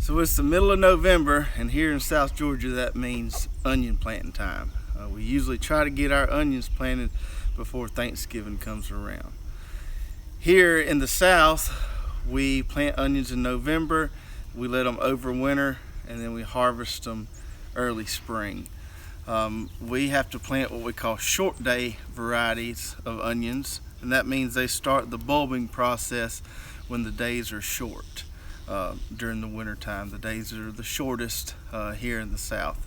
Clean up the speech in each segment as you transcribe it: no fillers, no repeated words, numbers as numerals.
So it's the middle of November, and here in South Georgia that means onion planting time. We usually try to get our onions planted before Thanksgiving comes around. Here in the South, we plant onions in November, we let them overwinter, and then we harvest them early spring. We have to plant what we call short day varieties of onions, and that means they start the bulbing process when the days are short. During the winter time, the days are the shortest here in the South.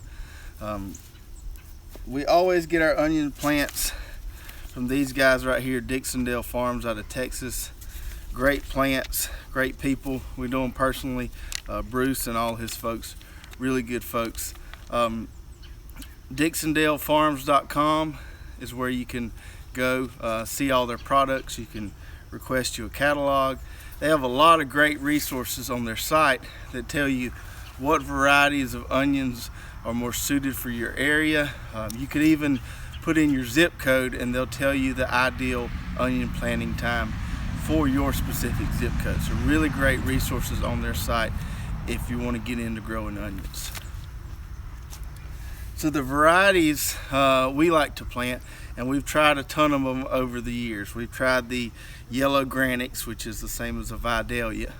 We always get our onion plants from these guys right here, Dixondale Farms out of Texas. Great plants, great people. We know them personally, Bruce and all his folks, really good folks. DixondaleFarms.com is where you can go see all their products. You can request you a catalog. They have a lot of great resources on their site that tell you what varieties of onions are more suited for your area. You could even put in your zip code and they'll tell you the ideal onion planting time for your specific zip code. So really great resources on their site if you want to get into growing onions. So the varieties we like to plant, and we've tried a ton of them over the years. We've tried the yellow granix, which is the same as a Vidalia.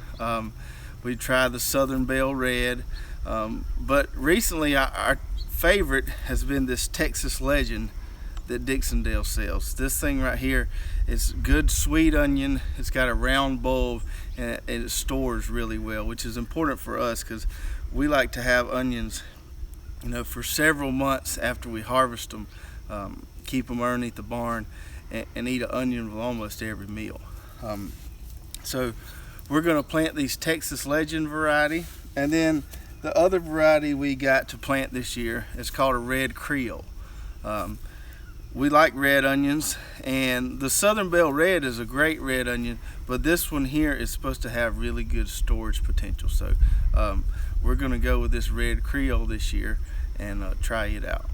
We've tried the Southern Belle Red, but recently our favorite has been this Texas Legend that Dixondale sells. This thing right here is good sweet onion. It's got a round bulb and it stores really well, which is important for us because we like to have onions, you know, for several months after we harvest them. Keep them underneath the barn and eat an onion with almost every meal. So we're going to plant these Texas Legend variety, and then the other variety we got to plant this year is called a Red Creole. We like red onions, and the Southern Belle Red is a great red onion, but this one here is supposed to have really good storage potential. So we're going to go with this Red Creole this year and try it out.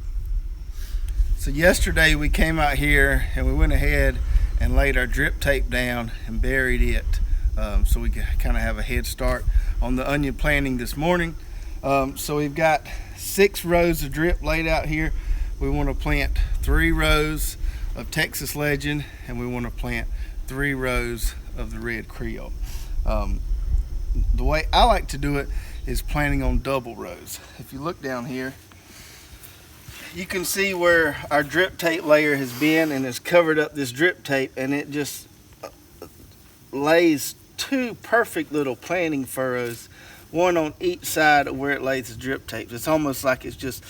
So yesterday we came out here and we went ahead and laid our drip tape down and buried it so we could kind of have a head start on the onion planting this morning. So we've got 6 rows of drip laid out here. We want to plant 3 rows of Texas Legend, and we want to plant 3 rows of the Red Creole. The way I like to do it is planting on double rows. If you look down here, you can see where our drip tape layer has been and has covered up this drip tape, and it just lays 2 perfect little planting furrows, one on each side of where it lays the drip tape. It's almost like it's just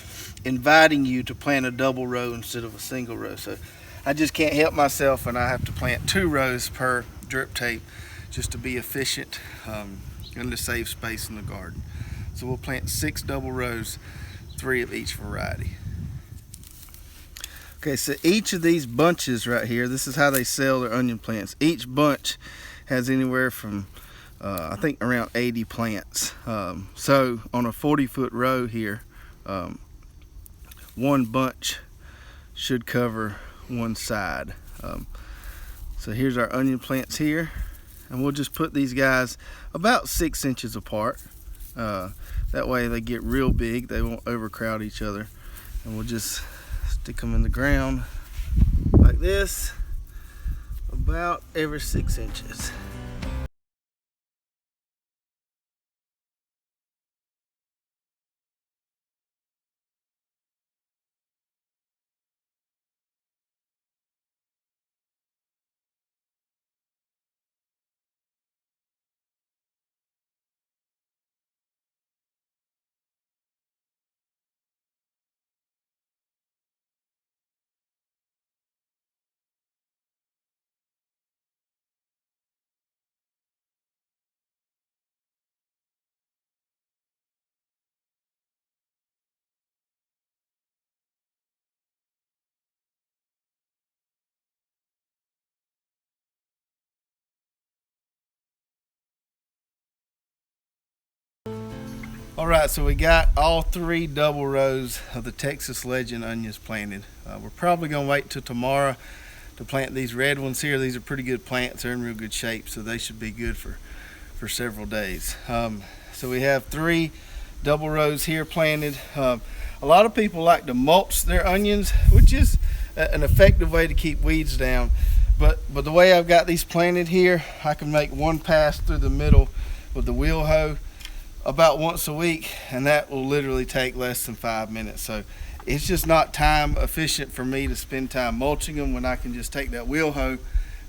inviting you to plant a double row instead of a single row. So I just can't help myself, and I have to plant 2 rows per drip tape just to be efficient and to save space in the garden. So we'll plant 6 double rows, 3 of each variety. Okay, so each of these bunches right here, this is how they sell their onion plants. Each bunch has anywhere from I think around 80 plants. So on a 40-foot row here, 1 bunch should cover 1 side. So here's our onion plants here, and we'll just put these guys about 6 inches apart. That way they get real big, they won't overcrowd each other, and we'll just stick them in the ground like this, about every 6 inches. Alright, so we got all 3 double rows of the Texas Legend onions planted. We're probably going to wait till tomorrow to plant these red ones here. These are pretty good plants. They're in real good shape, so they should be good for several days. So we have 3 double rows here planted. A lot of people like to mulch their onions, which is an effective way to keep weeds down. But the way I've got these planted here, I can make one pass through the middle with the wheel hoe about once a week, and that will literally take less than 5 minutes. So it's just not time efficient for me to spend time mulching them when I can just take that wheel hoe,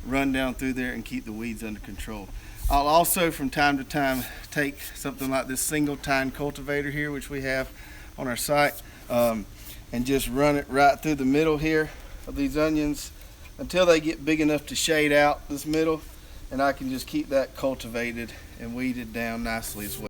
run down through there, and keep the weeds under control. I'll also from time to time take something like this single tine cultivator here, which we have on our site, and just run it right through the middle here of these onions until they get big enough to shade out this middle, and I can just keep that cultivated and weeded down nicely as well.